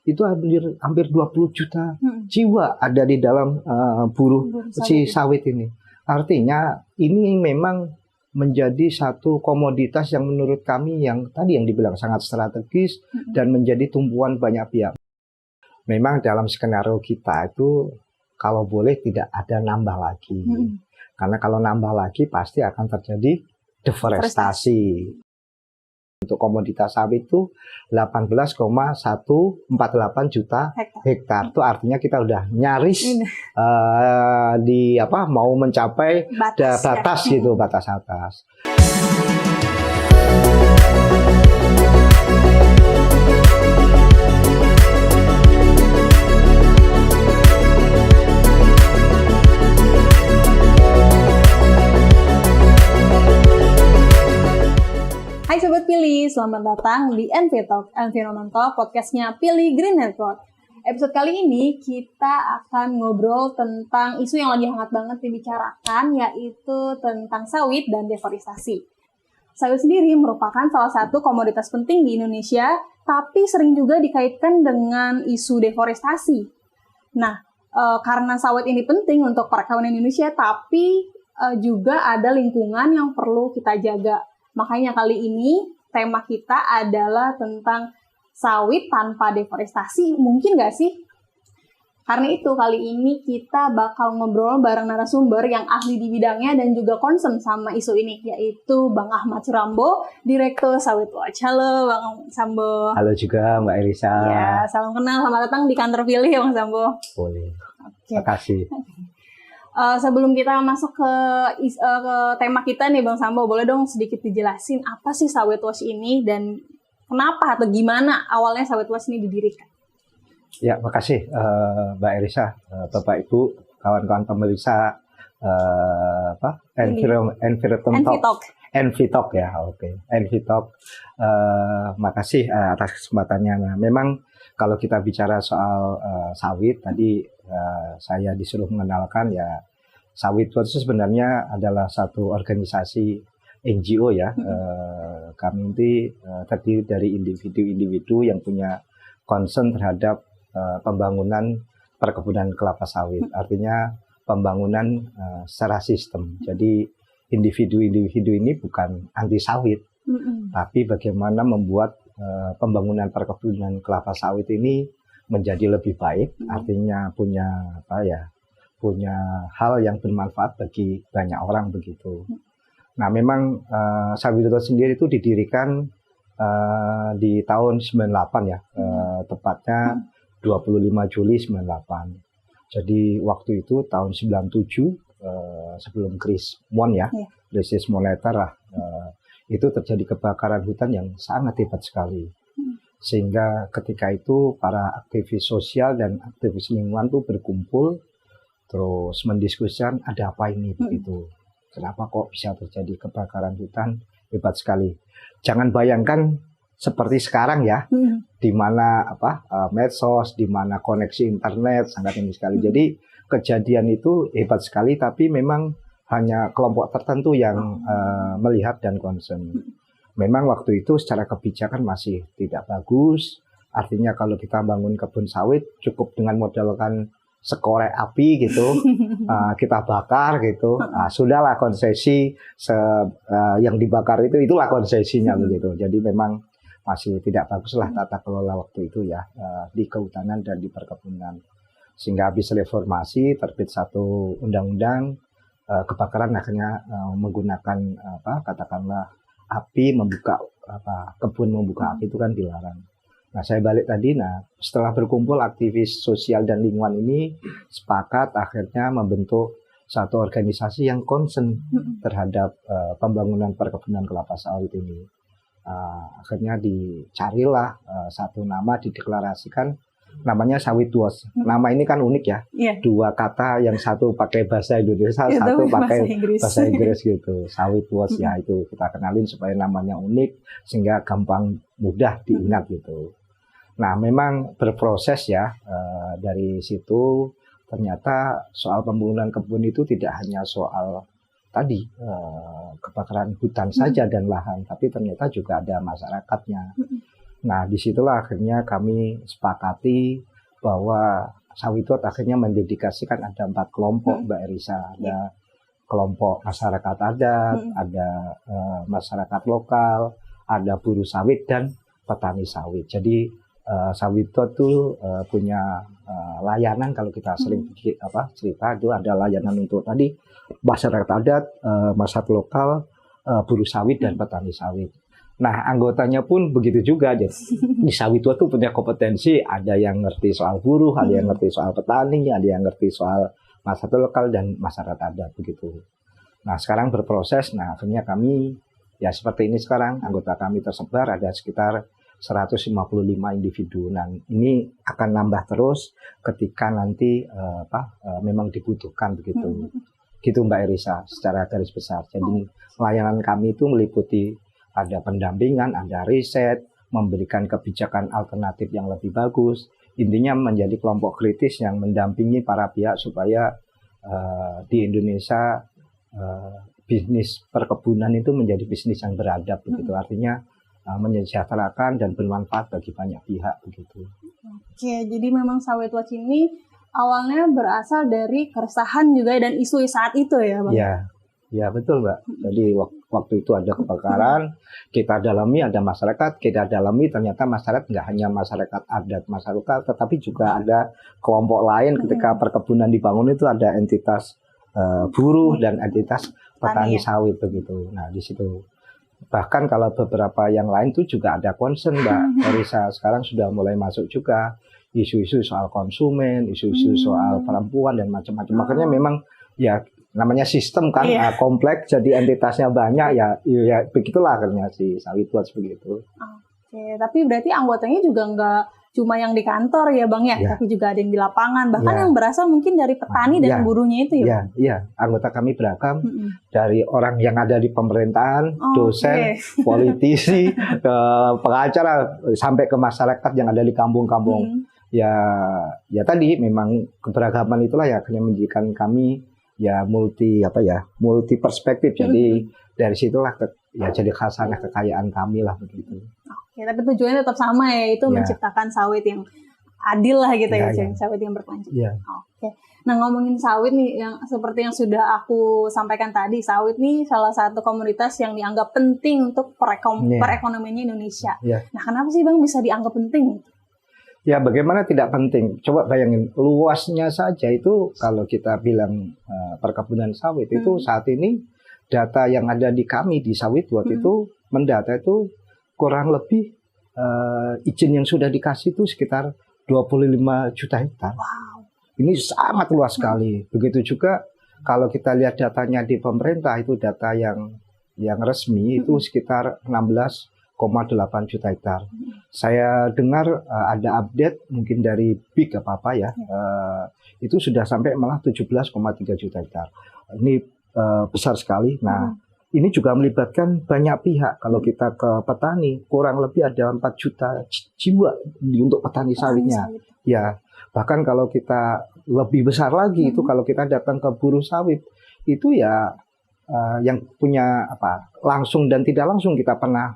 itu hampir 20 juta jiwa ada di dalam buruh si sawit ini. Artinya ini memang menjadi satu komoditas yang menurut kami yang tadi yang dibilang sangat strategis dan menjadi tumpuan banyak pihak. Memang dalam skenario kita itu kalau boleh tidak ada nambah lagi. Karena kalau nambah lagi pasti akan terjadi deforestasi. Untuk komoditas sawit itu 18,148 juta hektar. Itu artinya kita udah nyaris mau mencapai batas gitu, batas atas. Hai Sobat Pilih, selamat datang di EnviTalk, Environmental podcastnya Pilih Green Network. Episode kali ini kita akan ngobrol tentang isu yang lagi hangat banget dibicarakan, yaitu tentang sawit dan deforestasi. Sawit sendiri merupakan salah satu komoditas penting di Indonesia, tapi sering juga dikaitkan dengan isu deforestasi. Nah, karena sawit ini penting untuk perekonomian Indonesia, tapi juga ada lingkungan yang perlu kita jaga. Makanya kali ini tema kita adalah tentang sawit tanpa deforestasi. Mungkin nggak sih? Karena itu kali ini kita bakal ngobrol bareng narasumber yang ahli di bidangnya dan juga concern sama isu ini, yaitu Bang Ahmad Surambo, Direktur Sawit Watch. Halo Bang Sambo. Halo juga Mbak Elisa. Ya, salam kenal, selamat datang di kantor Pilih ya Bang Sambo. Boleh. Terima kasih. Sebelum kita masuk ke tema kita nih Bang Sambo, boleh dong sedikit dijelasin apa sih Sawit Watch ini dan kenapa atau gimana awalnya Sawit Watch ini didirikan? Ya, makasih Mbak Elisa, Bapak Ibu, kawan-kawan pemirsa EnviTalk ya, oke. EnviTalk, makasih atas kesempatannya. Nah, memang kalau kita bicara soal sawit tadi. Saya disuruh mengenalkan ya, Sawit Watch itu sebenarnya adalah satu organisasi NGO ya. Kami ini terdiri dari individu-individu yang punya concern terhadap pembangunan perkebunan kelapa sawit. Artinya pembangunan secara sistem. Jadi individu-individu ini bukan anti sawit, tapi bagaimana membuat pembangunan perkebunan kelapa sawit ini menjadi lebih baik, artinya punya hal yang bermanfaat bagi banyak orang begitu. Nah, memang Sawit Watch sendiri itu didirikan di tahun 98 ya, tepatnya 25 Juli 98. Jadi waktu itu tahun 97 sebelum krisis krisis moneter lah, itu terjadi kebakaran hutan yang sangat hebat sekali. Sehingga ketika itu para aktivis sosial dan aktivis lingkungan tuh berkumpul terus mendiskusikan ada apa ini begitu. Kenapa kok bisa terjadi kebakaran hutan hebat sekali. Jangan bayangkan seperti sekarang ya, di mana medsos, di mana koneksi internet sangat tinggi sekali. Jadi kejadian itu hebat sekali, tapi memang hanya kelompok tertentu yang melihat dan concern. Memang waktu itu secara kebijakan masih tidak bagus. Artinya kalau kita bangun kebun sawit cukup dengan modalkan sekorek api gitu, kita bakar gitu. Sudahlah konsesi yang dibakar itulah konsesinya begitu. Jadi memang masih tidak baguslah tata kelola waktu itu ya, di kehutanan dan di perkebunan. Sehingga habis reformasi terbit satu undang-undang kebakaran, akhirnya menggunakan katakanlah api membuka kebun membuka api itu kan dilarang. Nah, saya balik tadi, setelah berkumpul aktivis sosial dan lingkungan ini sepakat akhirnya membentuk satu organisasi yang concern terhadap pembangunan perkebunan kelapa sawit ini. Akhirnya dicarilah satu nama, dideklarasikan namanya Sawit Watch. Nama ini kan unik ya. Dua kata, yang satu pakai bahasa Indonesia, satu pakai bahasa Inggris gitu. Sawit Watch ya, itu kita kenalin supaya namanya unik sehingga gampang mudah diingat gitu. Nah, memang berproses ya, dari situ ternyata soal pembangunan kebun itu tidak hanya soal tadi kebakaran hutan saja dan lahan, tapi ternyata juga ada masyarakatnya. Nah, disitulah akhirnya kami sepakati bahwa Sawitot akhirnya mendedikasikan ada 4 kelompok, Mbak Erisa. Ada kelompok masyarakat adat, ada masyarakat lokal, ada buruh sawit dan petani sawit. Jadi Sawitot tuh punya layanan, kalau kita sering cerita itu ada layanan untuk tadi masyarakat adat, masyarakat lokal, buruh sawit dan petani sawit. Nah, anggotanya pun begitu juga. Jadi di Sawitot tuh punya kompetensi, ada yang ngerti soal buruh, ada yang ngerti soal petani, ada yang ngerti soal masyarakat lokal dan masyarakat adat begitu. Nah, sekarang berproses. Nah, akhirnya kami ya seperti ini sekarang, anggota kami tersebar ada sekitar 155 individu. Nah, ini akan nambah terus ketika nanti memang dibutuhkan begitu. Gitu Mbak Erisa secara garis besar. Jadi layanan kami itu meliputi ada pendampingan, ada riset, memberikan kebijakan alternatif yang lebih bagus. Intinya menjadi kelompok kritis yang mendampingi para pihak supaya di Indonesia bisnis perkebunan itu menjadi bisnis yang beradab begitu. Artinya menyejahterakan dan bermanfaat bagi banyak pihak begitu. Oke, jadi memang Sawitot ini awalnya berasal dari keresahan juga dan isu saat itu ya, Bang? Ya betul, Mbak. Jadi waktu itu ada kebakaran, kita dalami, ada masyarakat, kita dalami, ternyata masyarakat nggak hanya masyarakat adat, masyarakat lokal, tetapi juga ada kelompok lain. Ketika perkebunan dibangun itu ada entitas buruh dan entitas petani sawit begitu. Nah, di situ. Bahkan kalau beberapa yang lain itu juga ada concern, Mbak Erisa. Sekarang sudah mulai masuk juga isu-isu soal konsumen, isu-isu soal perempuan dan macam-macam. Makanya memang ya namanya sistem kan kompleks, jadi entitasnya banyak ya begitulah akhirnya si Sawitot begitu. Oke, tapi berarti anggotanya juga nggak cuma yang di kantor ya Bang ya, tapi juga ada yang di lapangan, bahkan yang berasal mungkin dari petani dan buruhnya itu ya? Iya, anggota kami beragam, dari orang yang ada di pemerintahan, dosen, politisi, pengacara, sampai ke masyarakat yang ada di kampung-kampung. Ya tadi memang keberagaman itulah ya akhirnya menjadikan kami ya multi perspektif. Jadi dari situlah jadi khasanah kekayaan kami lah begitu. Oke, tapi tujuannya tetap sama ya, itu menciptakan sawit yang adil lah gitu sawit yang berkelanjutan. Oke. Nah, ngomongin sawit nih, yang seperti yang sudah aku sampaikan tadi, sawit nih salah satu komoditas yang dianggap penting untuk perekonomiannya Indonesia. Nah, kenapa sih Bang bisa dianggap penting? Ya, bagaimana tidak penting? Coba bayangin, luasnya saja itu kalau kita bilang perkebunan sawit itu saat ini data yang ada di kami di Sawitot itu mendata itu kurang lebih izin yang sudah dikasih itu sekitar 25 juta hektar. Wow. Ini sangat luas sekali. Begitu juga kalau kita lihat datanya di pemerintah itu data yang resmi itu sekitar 16,8 juta hektar. Saya dengar ada update mungkin dari BIG itu sudah sampai malah 17,3 juta hektar. Ini besar sekali. Nah, ini juga melibatkan banyak pihak. Kalau kita ke petani, kurang lebih ada 4 juta jiwa untuk petani sawitnya. Ya, bahkan kalau kita lebih besar lagi itu kalau kita datang ke buruh sawit itu ya yang punya langsung dan tidak langsung kita pernah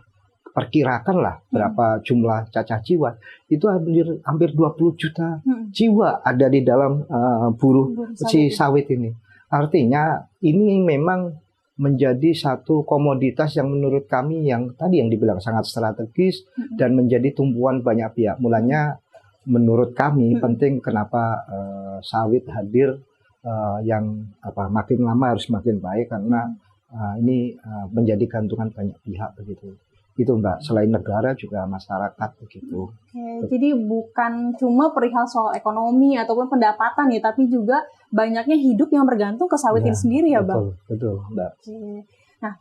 perkirakan lah berapa jumlah cacah jiwa itu hampir 20 juta jiwa ada di dalam buruh si sawit ini. Artinya ini memang menjadi satu komoditas yang menurut kami yang tadi yang dibilang sangat strategis dan menjadi tumpuan banyak pihak. Mulanya menurut kami penting kenapa sawit hadir yang makin lama harus makin baik karena ini menjadi gantungan banyak pihak begitu. Itu Mbak, selain negara juga masyarakat begitu. Jadi bukan cuma perihal soal ekonomi ataupun pendapatan ya, tapi juga banyaknya hidup yang bergantung ke sawit ini sendiri ya Bang? Betul Mbak. Nah,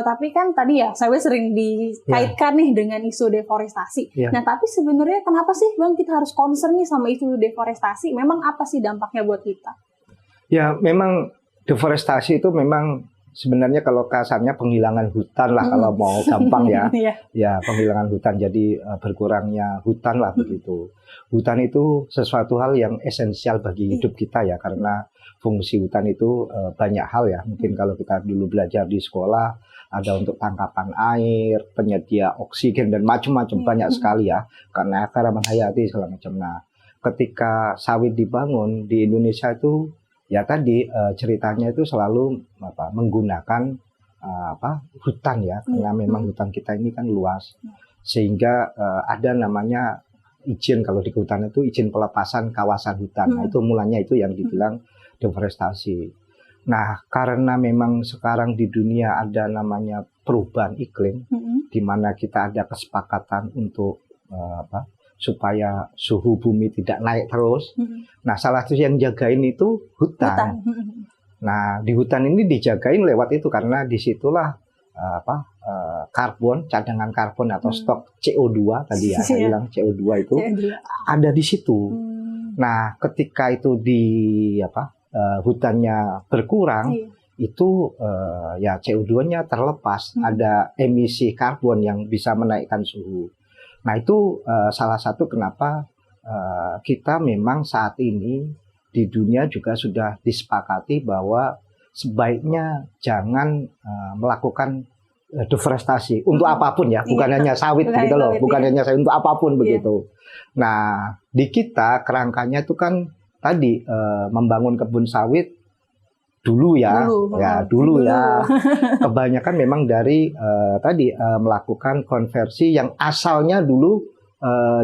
tapi kan tadi ya sawit sering dikaitkan nih dengan isu deforestasi. Nah, tapi sebenarnya kenapa sih Bang kita harus concern nih sama isu deforestasi? Memang apa sih dampaknya buat kita? Ya, memang deforestasi itu memang sebenarnya kalau kasarnya penghilangan hutan lah kalau mau gampang ya. Ya, penghilangan hutan, jadi berkurangnya hutan lah begitu. Hutan itu sesuatu hal yang esensial bagi hidup kita ya, karena fungsi hutan itu banyak hal ya. Mungkin kalau kita dulu belajar di sekolah ada untuk tangkapan air, penyedia oksigen dan macam-macam banyak sekali ya, karena karena hayati segala macam. Nah, ketika sawit dibangun di Indonesia itu ya tadi ceritanya itu selalu menggunakan hutan ya, karena memang hutan kita ini kan luas, sehingga ada namanya izin, kalau di hutan itu izin pelepasan kawasan hutan. Nah, itu mulanya itu yang dibilang deforestasi. Nah, karena memang sekarang di dunia ada namanya perubahan iklim, di mana kita ada kesepakatan untuk supaya suhu bumi tidak naik terus. Nah, salah satu yang jagain itu hutan. Nah, di hutan ini dijagain lewat itu, karena disitulah karbon, cadangan karbon atau stok CO2 tadi ya, saya bilang CO2 itu ada di situ. Nah, ketika itu hutannya berkurang, itu ya CO2-nya terlepas, ada emisi karbon yang bisa menaikkan suhu. Nah, itu salah satu kenapa kita memang saat ini di dunia juga sudah disepakati bahwa sebaiknya jangan melakukan deforestasi untuk apapun ya, bukan hanya sawit begitu loh, bukan hanya sawit, untuk apapun begitu. Nah, di kita kerangkanya itu kan tadi membangun kebun sawit dulu ya, dulu ya. Kebanyakan memang dari melakukan konversi yang asalnya dulu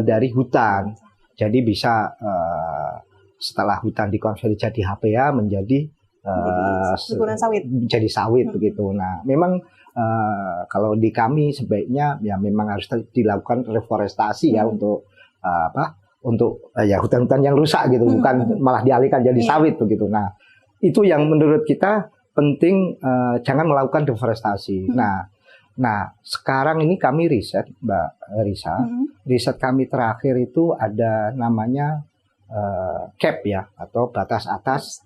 dari hutan. Jadi bisa setelah hutan dikonversi jadi HPA menjadi jadi sawit begitu. Nah, memang kalau di kami sebaiknya ya memang harus dilakukan reforestasi ya untuk hutan-hutan yang rusak gitu, bukan malah dialihkan jadi sawit begitu. Nah, itu yang menurut kita penting, jangan melakukan deforestasi. Nah, sekarang ini kami riset, Mbak Risa, riset kami terakhir itu ada namanya CAP ya, atau batas atas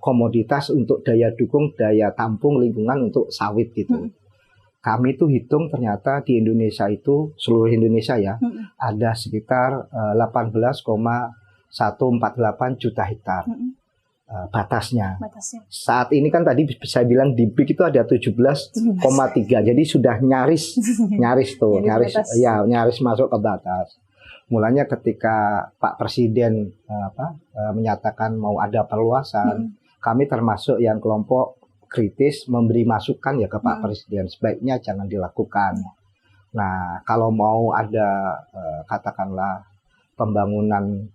komoditas untuk daya dukung, daya tampung lingkungan untuk sawit gitu. Kami itu hitung ternyata di Indonesia itu, seluruh Indonesia ya, ada sekitar 18,148 juta hektar batasnya. Saat ini kan tadi saya bilang di BIK itu ada 17,3, jadi sudah nyaris masuk ke batas. Mulanya ketika Pak Presiden menyatakan mau ada perluasan, kami termasuk yang kelompok kritis memberi masukan ya ke Pak Presiden, sebaiknya jangan dilakukan. Nah, kalau mau ada katakanlah pembangunan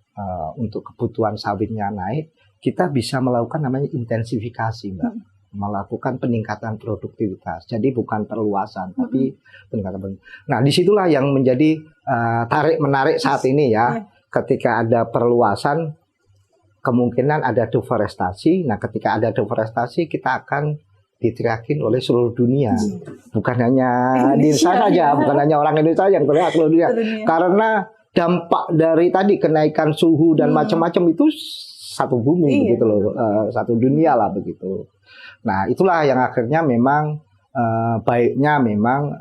untuk kebutuhan sawitnya naik, kita bisa melakukan namanya intensifikasi, Mbak. Melakukan peningkatan produktivitas. Jadi bukan perluasan, tapi peningkatan. Nah, disitulah yang menjadi tarik-menarik saat ini ya. Ketika ada perluasan, kemungkinan ada deforestasi. Nah, ketika ada deforestasi, kita akan diteriakin oleh seluruh dunia. Bukan hanya di Indonesia saja, bukan hanya orang Indonesia yang teriak, seluruh dunia. Karena dampak dari tadi kenaikan suhu dan macam-macam itu satu bumi begitu loh, satu dunia lah begitu. Nah, itulah yang akhirnya memang baiknya memang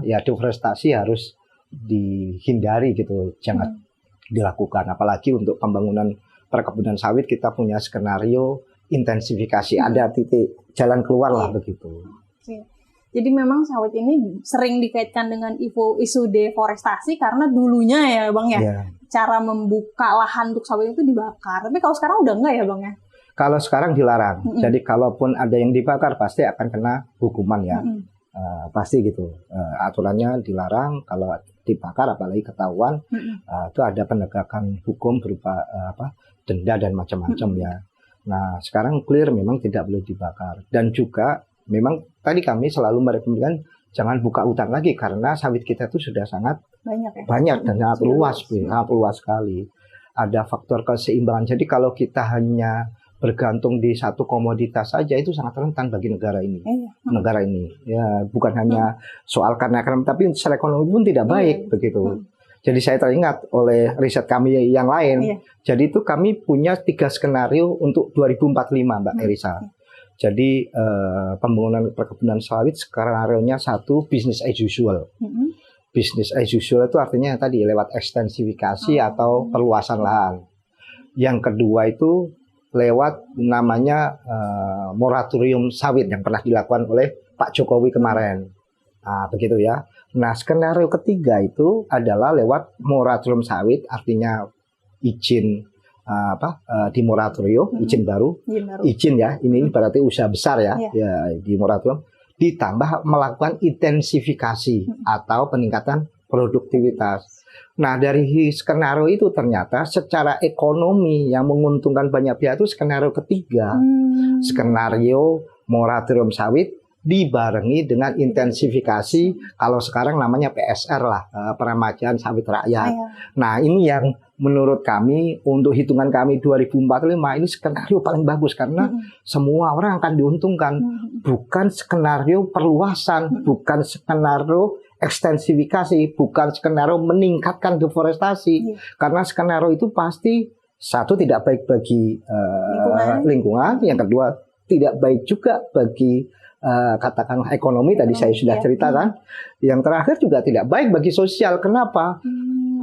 deforestasi harus dihindari gitu, jangan dilakukan. Apalagi untuk pembangunan perkebunan sawit kita punya skenario intensifikasi, ada titik jalan keluar lah begitu. Jadi memang sawit ini sering dikaitkan dengan isu deforestasi karena dulunya ya Bang ya, cara membuka lahan untuk sawit itu dibakar. Tapi kalau sekarang udah enggak ya Bang ya? Kalau sekarang dilarang, jadi kalaupun ada yang dibakar pasti akan kena hukuman ya, pasti gitu. Aturannya dilarang, kalau dibakar apalagi ketahuan, itu ada penegakan hukum berupa denda dan macam-macam ya. Nah, sekarang clear memang tidak boleh dibakar, dan juga memang tadi kami selalu merekomendasikan jangan buka hutan lagi karena sawit kita itu sudah sangat banyak dan sangat luas sekali. Ada faktor keseimbangan. Jadi kalau kita hanya bergantung di satu komoditas saja itu sangat rentan bagi negara ini. Negara ini ya bukan hanya soal karena tapi secara ekonomi pun tidak baik begitu. Jadi saya teringat oleh riset kami yang lain. Jadi itu kami punya 3 skenario untuk 2045 Mbak Erisa. Jadi pembangunan perkebunan sawit skenario-nya 1 business as usual. Business as usual itu artinya tadi lewat ekstensifikasi atau perluasan lahan. Yang kedua itu lewat namanya moratorium sawit yang pernah dilakukan oleh Pak Jokowi kemarin. Nah, begitu ya. Nah, skenario ketiga itu adalah lewat moratorium sawit, artinya izin di moratorium, izin baru, izin ya, ini berarti usaha besar ya, ya di moratorium, ditambah melakukan intensifikasi atau peningkatan produktivitas. Nah, dari skenario itu ternyata secara ekonomi yang menguntungkan banyak pihak itu skenario ketiga, skenario moratorium sawit dibarengi dengan intensifikasi, kalau sekarang namanya PSR lah, peremajaan sawit rakyat. Nah, ini yang menurut kami, untuk hitungan kami 2045 ini skenario paling bagus karena semua orang akan diuntungkan. Bukan skenario perluasan, bukan skenario ekstensifikasi, bukan skenario meningkatkan deforestasi. Karena skenario itu pasti satu tidak baik bagi lingkungan, yang kedua tidak baik juga bagi katakanlah ekonomi, tadi saya sudah ceritakan. Yang terakhir juga tidak baik bagi sosial. Kenapa?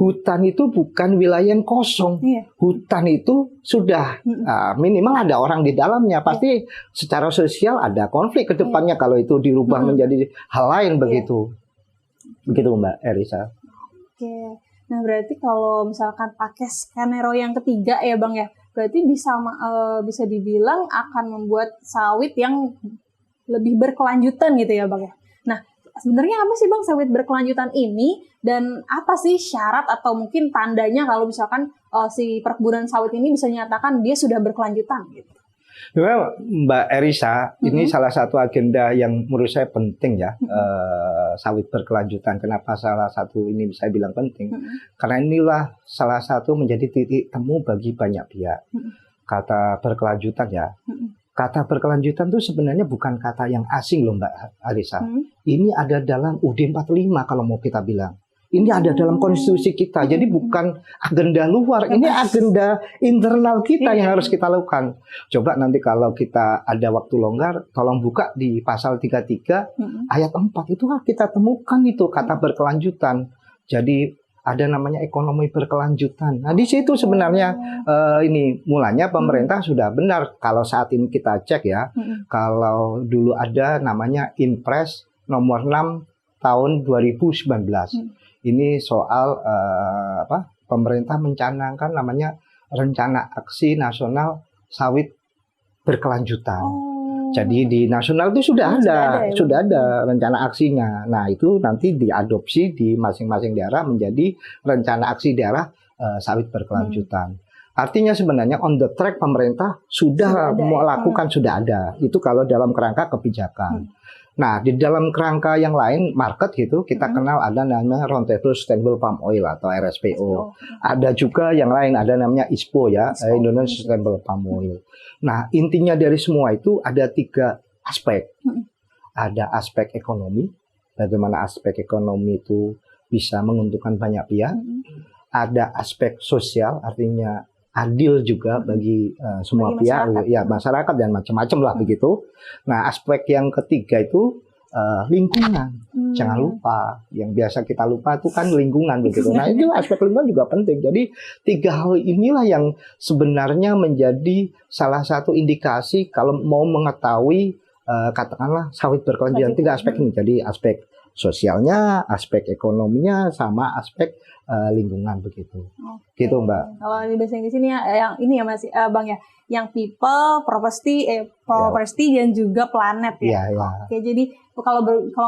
Hutan itu bukan wilayah yang kosong. Hutan itu sudah minimal ada orang di dalamnya. Pasti secara sosial ada konflik ke depannya kalau itu dirubah menjadi hal lain begitu. Begitu Mbak Erisa. Oke. Nah, berarti kalau misalkan pakai skenario yang ketiga ya Bang ya, berarti bisa dibilang akan membuat sawit yang lebih berkelanjutan gitu ya Bang ya. Nah, sebenarnya apa sih Bang sawit berkelanjutan ini, dan apa sih syarat atau mungkin tandanya kalau misalkan si perkebunan sawit ini bisa dinyatakan dia sudah berkelanjutan gitu? Well, Mbak Erisa, ini salah satu agenda yang menurut saya penting ya, sawit berkelanjutan. Kenapa salah satu ini saya bilang penting? Karena inilah salah satu menjadi titik temu bagi banyak pihak. Kata berkelanjutan ya. Kata berkelanjutan itu sebenarnya bukan kata yang asing loh Mbak Arisa. Ini ada dalam UUD 45 kalau mau kita bilang. Ini ada dalam konstitusi kita. Jadi bukan agenda luar, ini agenda internal kita yang harus kita lakukan. Coba nanti kalau kita ada waktu longgar, tolong buka di pasal 33 ayat 4 itu kita temukan itu kata berkelanjutan. Jadi ada namanya ekonomi berkelanjutan. Nah, di situ sebenarnya ini mulanya pemerintah sudah benar. Kalau saat ini kita cek ya, kalau dulu ada namanya Inpres nomor 6 tahun 2019. Ini soal pemerintah mencanangkan namanya Rencana Aksi Nasional Sawit Berkelanjutan. Jadi di nasional itu sudah ada rencana aksinya. Nah, itu nanti diadopsi di masing-masing daerah menjadi rencana aksi daerah sawit berkelanjutan. Artinya sebenarnya on the track pemerintah sudah melakukan, sudah ada. Itu kalau dalam kerangka kebijakan. Nah, di dalam kerangka yang lain, market gitu, kita kenal ada namanya Roundtable Sustainable Palm Oil atau RSPO. Ada juga yang lain, ada namanya ISPO ya, Indonesia Sustainable Palm Oil. Nah, intinya dari semua itu ada 3 aspek. Ada aspek ekonomi, bagaimana aspek ekonomi itu bisa menguntungkan banyak pihak. Ada aspek sosial, artinya adil juga bagi semua pihak, ya masyarakat dan macam-macam lah begitu. Nah, aspek yang ketiga itu lingkungan. Jangan lupa, yang biasa kita lupa itu kan lingkungan begitu. Nah, itu aspek lingkungan juga penting. Jadi 3 hal inilah yang sebenarnya menjadi salah satu indikasi kalau mau mengetahui katakanlah sawit berkelanjutan. 3 aspek ini. Jadi aspek sosialnya, aspek ekonominya, sama aspek lingkungan begitu. Gitu Mbak. Kalau di bahasa Inggris ini yang ini ya Mas Bang ya, yang people, property dan juga planet ya. Oke, jadi kalau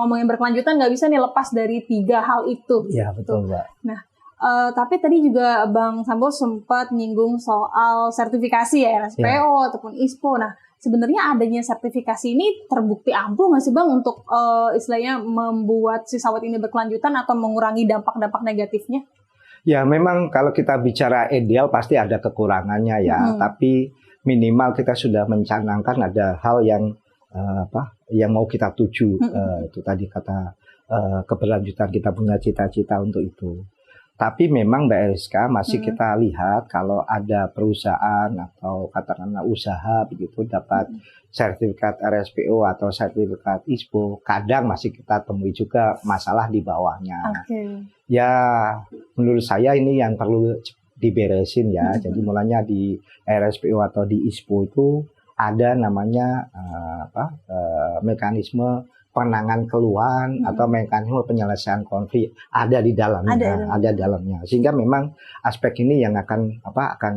ngomongin berkelanjutan nggak bisa nih lepas dari 3 hal itu. Iya betul Mbak. Nah, tapi tadi juga Bang Sambo sempat nyinggung soal sertifikasi ya RSPO ataupun ISPO. Nah, sebenarnya adanya sertifikasi ini terbukti ampuh nggak sih Bang untuk istilahnya membuat si sawit ini berkelanjutan atau mengurangi dampak-dampak negatifnya? Ya memang kalau kita bicara ideal pasti ada kekurangannya ya, tapi minimal kita sudah mencanangkan ada hal yang yang mau kita tuju. Itu tadi kata keberlanjutan, kita punya cita-cita untuk itu. Tapi memang Mbak Eriska masih kita lihat kalau ada perusahaan atau katakanlah usaha begitu dapat sertifikat RSPO atau sertifikat ISPO, kadang masih kita temui juga masalah di bawahnya. Ya menurut saya ini yang perlu diberesin ya. Jadi mulanya di RSPO atau di ISPO itu ada namanya mekanisme penanganan keluhan atau mekanisme penyelesaian konflik ada di dalamnya, ada dalamnya. Sehingga memang aspek ini yang akan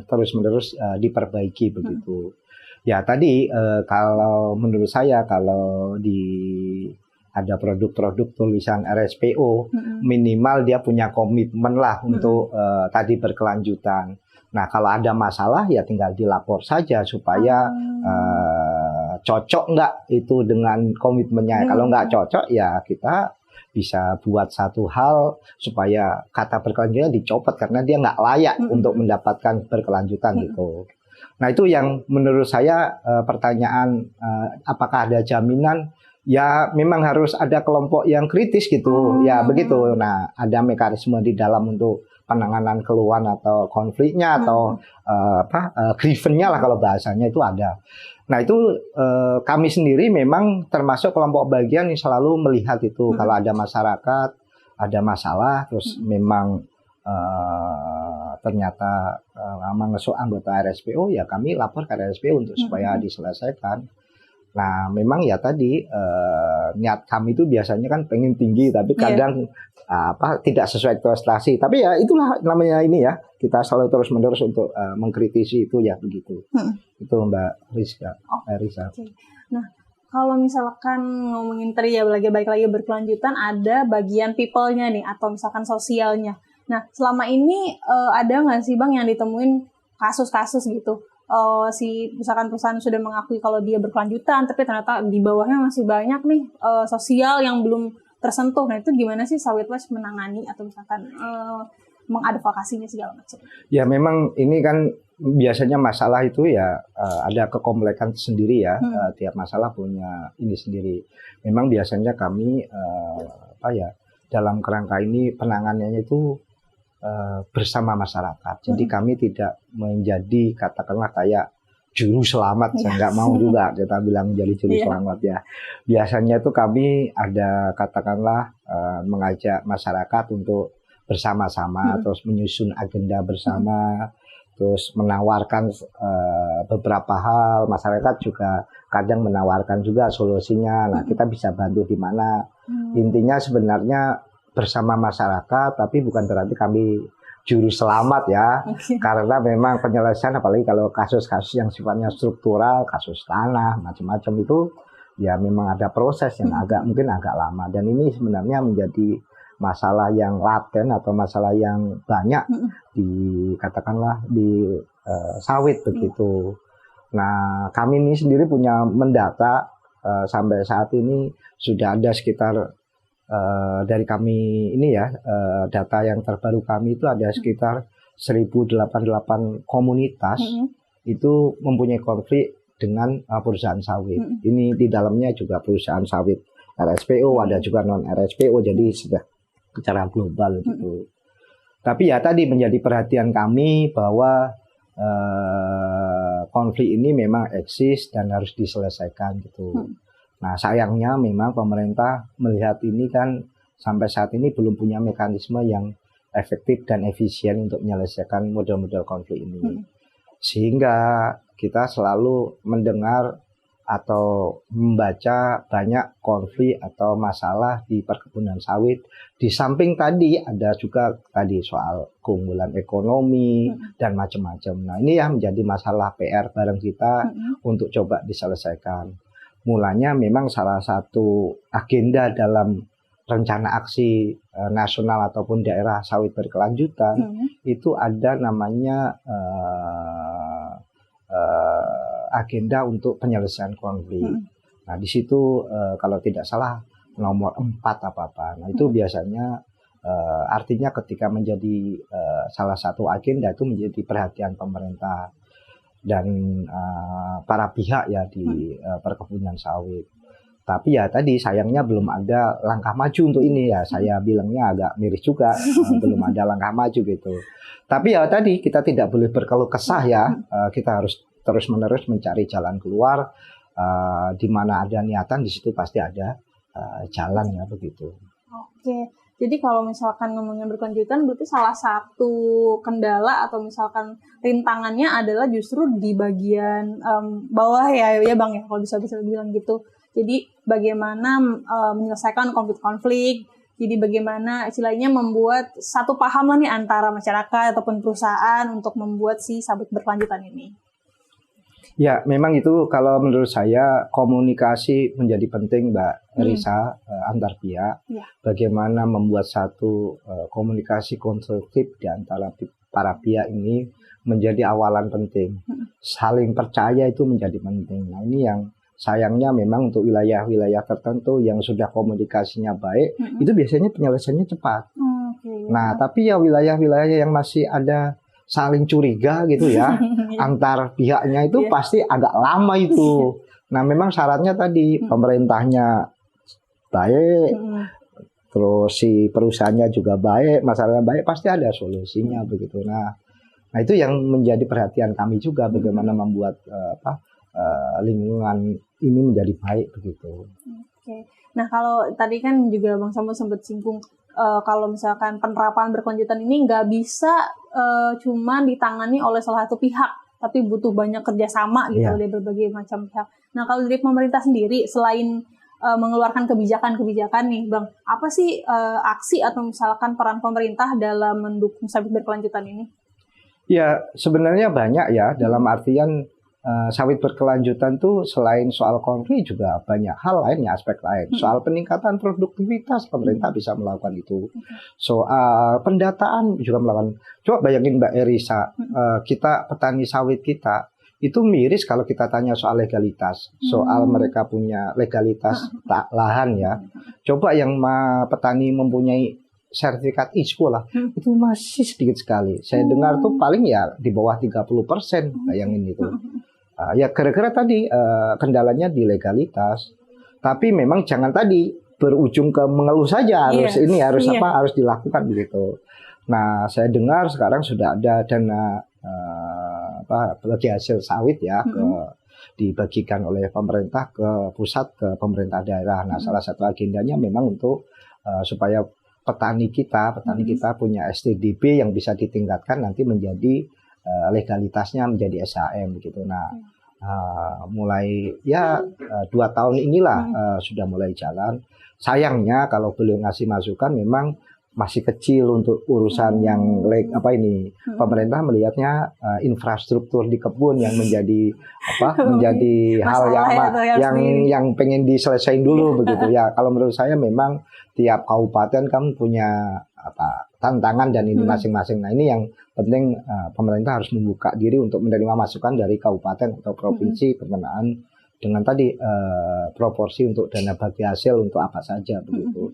terus-menerus diperbaiki begitu. Ya tadi kalau menurut saya kalau ada produk-produk tulisan RSPO, minimal dia punya komitmen lah untuk tadi berkelanjutan. Nah kalau ada masalah ya tinggal dilapor saja supaya cocok nggak itu dengan komitmennya. Kalau nggak cocok ya kita bisa buat satu hal supaya kata berkelanjutan dicopot karena dia nggak layak untuk mendapatkan berkelanjutan gitu. Nah itu yang menurut saya pertanyaan apakah ada jaminan? Ya memang harus ada kelompok yang kritis gitu, ya begitu. Nah ada mekanisme di dalam untuk penanganan keluhan atau konfliknya atau grievance-nya lah kalau bahasanya itu ada. Nah itu kami sendiri memang termasuk kelompok bagian yang selalu melihat itu kalau ada masyarakat, ada masalah, terus memang ternyata mengesuk anggota RSPO, ya kami lapor ke RSPO untuk supaya diselesaikan. Nah memang ya tadi niat kami itu biasanya kan pengen tinggi tapi kadang tidak sesuai ekspektasi. Tapi ya itulah namanya ini ya, kita selalu terus menerus untuk mengkritisi itu ya begitu. Itu Mbak Risa. Okay. Nah kalau misalkan ngomongin tadi ya balik lagi berkelanjutan, ada bagian people-nya nih atau misalkan sosialnya. Nah selama ini ada nggak sih Bang yang ditemuin kasus-kasus gitu? Si misalkan perusahaan sudah mengakui kalau dia berkelanjutan, tapi ternyata di bawahnya masih banyak nih sosial yang belum tersentuh. Nah itu gimana sih Sawit West menangani atau misalkan mengadvokasinya segala macam? Ya memang ini kan biasanya masalah itu ya ada kekompleksan sendiri ya. Tiap masalah punya ini sendiri. Memang biasanya kami dalam kerangka ini penanganannya itu bersama masyarakat. Jadi kami tidak menjadi katakanlah kayak juru selamat. Saya nggak mau juga kita bilang jadi juru selamat ya. Biasanya itu kami ada katakanlah mengajak masyarakat untuk bersama-sama, terus menyusun agenda bersama, terus menawarkan beberapa hal. Masyarakat juga kadang menawarkan juga solusinya. Nah kita bisa bantu di mana. Intinya sebenarnya bersama masyarakat, tapi bukan berarti kami juru selamat ya, karena memang penyelesaian apalagi kalau kasus-kasus yang sifatnya struktural, kasus tanah macam-macam itu ya memang ada proses yang mungkin agak lama, dan ini sebenarnya menjadi masalah yang laten atau masalah yang banyak katakanlah di sawit begitu. Nah kami ini sendiri punya mendata sampai saat ini sudah ada sekitar dari kami ini ya, data yang terbaru kami itu ada sekitar 1088 komunitas itu mempunyai konflik dengan perusahaan sawit. Ini di dalamnya juga perusahaan sawit RSPO, ada juga non RSPO, jadi sudah secara global gitu. Tapi ya tadi menjadi perhatian kami bahwa konflik ini memang eksis dan harus diselesaikan gitu. Nah sayangnya memang pemerintah melihat ini kan sampai saat ini belum punya mekanisme yang efektif dan efisien untuk menyelesaikan model-model konflik ini. Sehingga kita selalu mendengar atau membaca banyak konflik atau masalah di perkebunan sawit. Di samping tadi ada juga tadi soal keunggulan ekonomi dan macam-macam. Nah ini yang menjadi masalah PR bareng kita untuk coba diselesaikan. Mulanya memang salah satu agenda dalam rencana aksi nasional ataupun daerah sawit berkelanjutan itu ada namanya agenda untuk penyelesaian konflik. Nah di situ kalau tidak salah nomor 4 apa-apa. Nah itu biasanya artinya ketika menjadi salah satu agenda itu menjadi perhatian pemerintah dan para pihak ya di perkebunan sawit. Tapi ya tadi sayangnya belum ada langkah maju untuk ini ya. Saya bilangnya agak miris juga, belum ada langkah maju gitu. Tapi ya tadi kita tidak boleh berkeluh kesah ya. Kita harus terus-menerus mencari jalan keluar. Di mana ada niatan, di situ pasti ada jalan ya begitu. Oke. Jadi kalau misalkan ngomongin berkelanjutan, berarti salah satu kendala atau misalkan rintangannya adalah justru di bagian bawah ya Bang ya, kalau bisa bilang gitu. Jadi bagaimana menyelesaikan konflik-konflik. Jadi bagaimana istilahnya membuat satu paham lah nih antara masyarakat ataupun perusahaan untuk membuat si sawit berkelanjutan ini. Ya, memang itu kalau menurut saya komunikasi menjadi penting, Mbak Risa, antar pihak. Ya. Bagaimana membuat satu komunikasi konstruktif di antara para pihak ini menjadi awalan penting. Saling percaya itu menjadi penting. Nah, ini yang sayangnya memang untuk wilayah-wilayah tertentu yang sudah komunikasinya baik, itu biasanya penyelesaiannya cepat. Nah, tapi ya wilayah-wilayah yang masih ada saling curiga gitu ya, antar pihaknya itu pasti agak lama itu. Nah, memang syaratnya tadi pemerintahnya baik, terus si perusahaannya juga baik, masalahnya baik, pasti ada solusinya begitu. Nah, itu yang menjadi perhatian kami juga, bagaimana membuat lingkungan ini menjadi baik begitu. Oke. Nah, kalau tadi kan juga Bang Samuel sempat singgung kalau misalkan penerapan berkelanjutan ini nggak bisa cuma ditangani oleh salah satu pihak, tapi butuh banyak kerjasama gitu dari berbagai macam pihak. Nah, kalau dari pemerintah sendiri selain mengeluarkan kebijakan-kebijakan nih, Bang, apa sih aksi atau misalkan peran pemerintah dalam mendukung sawit berkelanjutan ini? Ya, sebenarnya banyak ya, dalam artian sawit berkelanjutan tuh selain soal konflik juga banyak hal lainnya, aspek lain. Soal peningkatan produktivitas, pemerintah bisa melakukan itu. Soal pendataan juga melakukan. Coba bayangin Mbak Erisa, kita petani sawit kita itu miris kalau kita tanya soal legalitas, soal mereka punya legalitas lahan ya. Coba yang petani mempunyai sertifikat ISPO lah, itu masih sedikit sekali. Saya dengar tuh paling ya di bawah 30%, bayangin itu. Ya kira-kira tadi kendalanya di legalitas. Tapi memang jangan tadi berujung ke mengeluh saja, harus dilakukan begitu. Nah, saya dengar sekarang sudah ada dana bagi hasil sawit ya dibagikan oleh pemerintah ke pusat, ke pemerintah daerah. Nah, salah satu agendanya memang untuk supaya petani kita punya STDB yang bisa ditingkatkan nanti menjadi legalitasnya menjadi SHM gitu. Nah, mulai 2 tahun inilah sudah mulai jalan. Sayangnya kalau beliau ngasih masukan memang masih kecil untuk urusan yang pemerintah melihatnya infrastruktur di kebun yang menjadi hal yang pengen diselesaikan dulu begitu ya. Kalau menurut saya memang tiap kabupaten kan punya tantangan dan ini masing-masing. Nah, ini yang penting pemerintah harus membuka diri untuk menerima masukan dari kabupaten atau provinsi berkenaan dengan tadi proporsi untuk dana bagi hasil untuk apa saja begitu.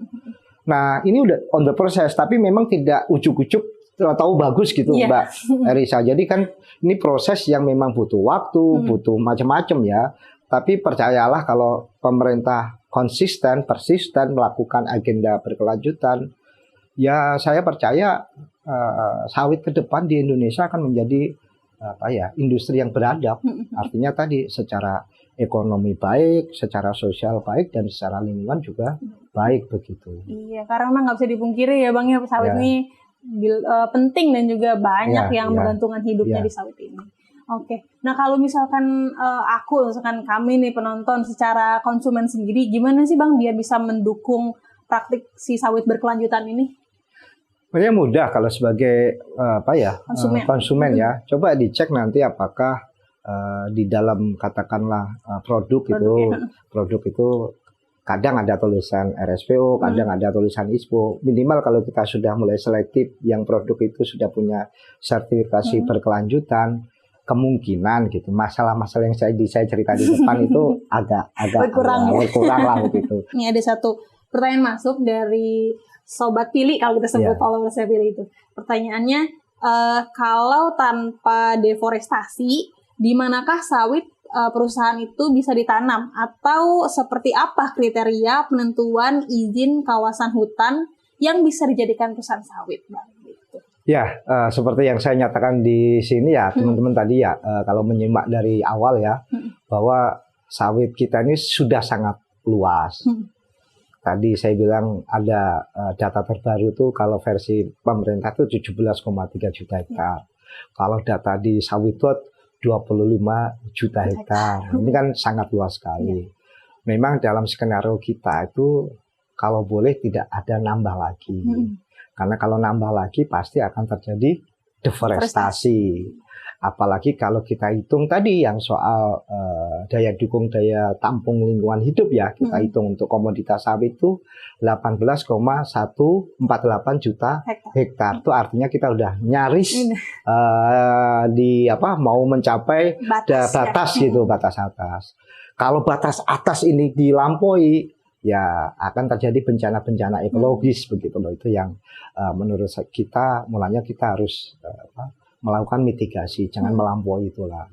Nah, ini udah on the process, tapi memang tidak ujuk-ujuk tahu bagus gitu, Mbak Erisa. Jadi kan ini proses yang memang butuh waktu, butuh macam-macam ya. Tapi percayalah kalau pemerintah konsisten, persisten melakukan agenda berkelanjutan, ya saya percaya sawit ke depan di Indonesia akan menjadi industri yang beradab. Artinya tadi secara ekonomi baik, secara sosial baik, dan secara lingkungan juga baik begitu. Iya, karena memang nggak bisa dipungkiri ya Bang ya, sawit ini penting dan juga banyak yang bergantungan hidupnya di sawit ini. Oke, nah kalau misalkan misalkan kami nih penonton secara konsumen sendiri, gimana sih Bang biar bisa mendukung praktik si sawit berkelanjutan ini? Sebenarnya mudah kalau sebagai konsumen ya. Coba dicek nanti apakah di dalam katakanlah produk itu kadang ada tulisan RSPO, kadang ada tulisan ISPO. Minimal kalau kita sudah mulai selektif yang produk itu sudah punya sertifikasi berkelanjutan, kemungkinan gitu masalah-masalah yang saya cerita di depan itu agak berkurang lah gitu. Ini ada satu pertanyaan masuk dari Sobat Pilih, kalau kita sebut followersnya Pilih itu. Pertanyaannya, kalau tanpa deforestasi, di manakah sawit perusahaan itu bisa ditanam? Atau seperti apa kriteria penentuan izin kawasan hutan yang bisa dijadikan perusahaan sawit, Bang? Gitu. Ya, seperti yang saya nyatakan di sini ya, teman-teman tadi ya, kalau menyimak dari awal ya, bahwa sawit kita ini sudah sangat luas. Tadi saya bilang ada data terbaru tuh kalau versi pemerintah tuh 17,3 juta hektar. Kalau data di Sawitwet 25 juta hektar. Ini kan sangat luas sekali. memang dalam skenario kita itu kalau boleh tidak ada nambah lagi. Karena kalau nambah lagi pasti akan terjadi deforestasi. Apalagi kalau kita hitung tadi yang soal daya dukung, daya tampung lingkungan hidup ya, kita hitung untuk komoditas sawit itu 18,148 juta hektar. Itu artinya kita udah nyaris mau mencapai batas gitu, batas atas. Kalau batas atas ini dilampaui, ya akan terjadi bencana-bencana ekologis begitu loh. Itu yang menurut kita mulanya kita harus melakukan mitigasi, jangan melampaui itulah.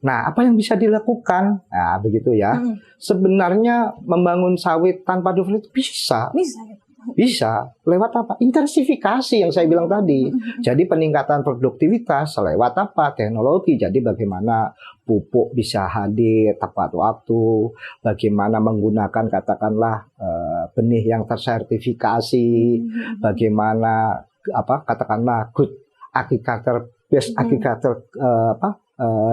Nah, apa yang bisa dilakukan? Nah, begitu ya. Sebenarnya membangun sawit tanpa deforestasi bisa. Lewat apa? Intensifikasi yang saya bilang tadi. Jadi peningkatan produktivitas lewat apa? Teknologi. Jadi bagaimana pupuk bisa hadir tepat waktu, bagaimana menggunakan katakanlah benih yang tersertifikasi, bagaimana katakanlah good agriculture, best agriculture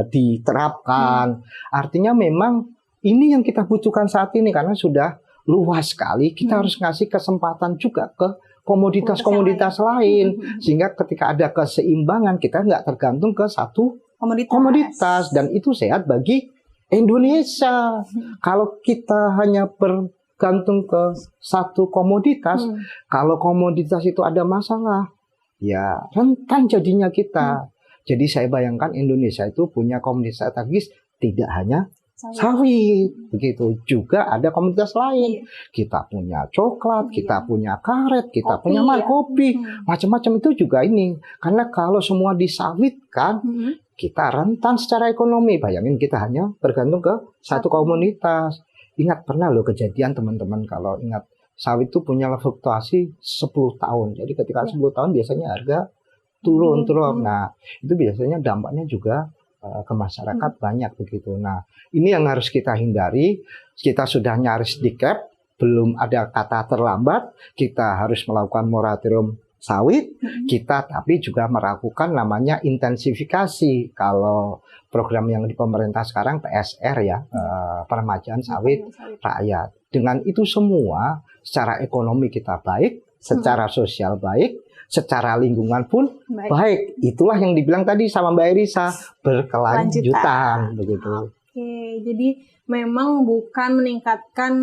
diterapkan. Artinya memang ini yang kita butuhkan saat ini karena sudah luas sekali. Kita harus ngasih kesempatan juga ke komoditas-komoditas lain. Sehingga ketika ada keseimbangan, kita nggak tergantung ke satu komoditas. Dan itu sehat bagi Indonesia. Kalau kita hanya bergantung ke satu komoditas, kalau komoditas itu ada masalah, ya rentan jadinya kita. Jadi saya bayangkan Indonesia itu punya komoditas strategis tidak hanya sawit, begitu. Juga ada komoditas lain. Kita punya coklat, kita punya karet, kita punya kopi, macam-macam itu juga ini. Karena kalau semua disawitkan, kita rentan secara ekonomi. Bayangin kita hanya bergantung ke satu komoditas. Ingat pernah loh kejadian teman-teman kalau ingat sawit itu punya fluktuasi 10 tahun. Jadi ketika 10 tahun biasanya harga turun. Nah, itu biasanya dampaknya juga ke masyarakat banyak begitu. Nah, ini yang harus kita hindari. Kita sudah nyaris di cap, belum ada kata terlambat. Kita harus melakukan moratorium sawit. Kita tapi juga melakukan namanya intensifikasi. Kalau program yang di pemerintah sekarang PSR ya, peremajaan sawit rakyat. Dengan itu semua secara ekonomi kita baik, secara sosial baik, secara lingkungan pun baik. Itulah yang dibilang tadi sama Mbak Erisa, berkelanjutan begitu. Oke, jadi memang bukan meningkatkan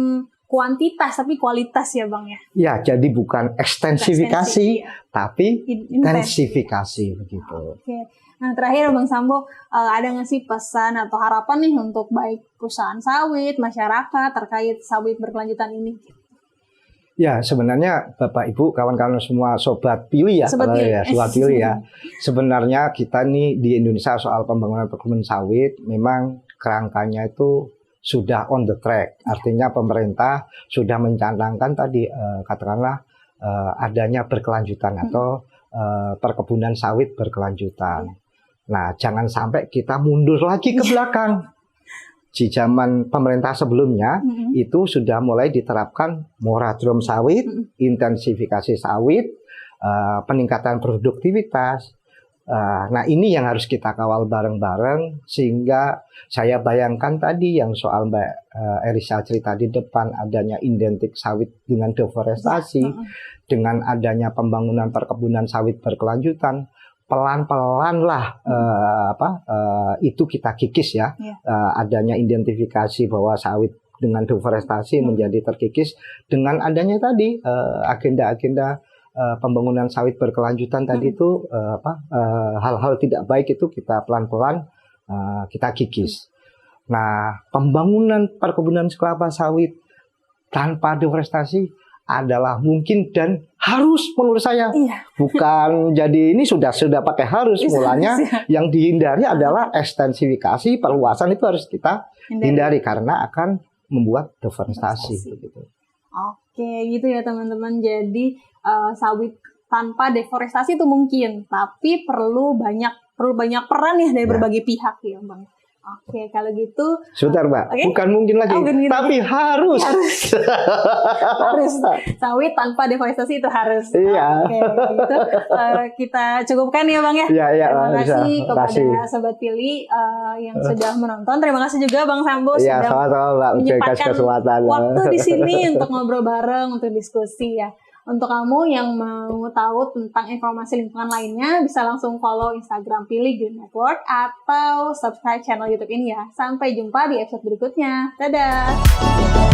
kuantitas tapi kualitas ya Bang ya. Ya, jadi bukan ekstensifikasi tapi intensifikasi begitu. Oke. Nah, terakhir Bang Sambo, ada nggak sih pesan atau harapan nih untuk baik perusahaan sawit, masyarakat terkait sawit berkelanjutan ini? Ya, sebenarnya Bapak Ibu, kawan-kawan semua sobat pilih ya, sobat pilih ya. Sebenarnya kita nih di Indonesia soal pembangunan perkebunan sawit memang kerangkanya itu sudah on the track. Artinya pemerintah sudah mencanangkan tadi katakanlah adanya berkelanjutan atau perkebunan sawit berkelanjutan. Nah, jangan sampai kita mundur lagi ke belakang. Di zaman pemerintah sebelumnya itu sudah mulai diterapkan moratorium sawit, intensifikasi sawit, peningkatan produktivitas. Nah, ini yang harus kita kawal bareng-bareng sehingga saya bayangkan tadi yang soal Mbak Erisa cerita di depan adanya identik sawit dengan deforestasi, dengan adanya pembangunan perkebunan sawit berkelanjutan. Pelan-pelan lah itu kita kikis ya. Adanya identifikasi bahwa sawit dengan deforestasi menjadi terkikis dengan adanya tadi agenda-agenda pembangunan sawit berkelanjutan tadi itu hal-hal tidak baik itu kita pelan-pelan kita kikis. Nah, pembangunan perkebunan kelapa sawit tanpa deforestasi adalah mungkin dan harus menurut saya. Bukan jadi ini sudah pakai harus mulanya yang dihindari adalah ekstensifikasi, perluasan itu harus kita hindari karena akan membuat deforestasi begitu. Oke, gitu ya teman-teman. Jadi sawit tanpa deforestasi itu mungkin, tapi perlu banyak peran ya dari berbagai pihak ya, Bang. Oke, kalau gitu Sebentar, Mbak. Oke. Bukan mungkin lagi, gini. tapi harus. Harus sawit tanpa deforestasi itu harus. Iya. Oke, gitu. Kita cukupkan ya Bang ya. Iya, Terima kasih kepada kasih. Sobat Pilih yang sudah menonton. Terima kasih juga Bang Sambo Iya, sudah sama-sama Mbak. menyempatkan Kesempatan. waktu di sini untuk ngobrol bareng, untuk diskusi ya. Untuk kamu yang mau tahu tentang informasi lingkungan lainnya, bisa langsung follow Instagram Pilih Green Network atau subscribe channel YouTube ini ya. Sampai jumpa di episode berikutnya. Dadah!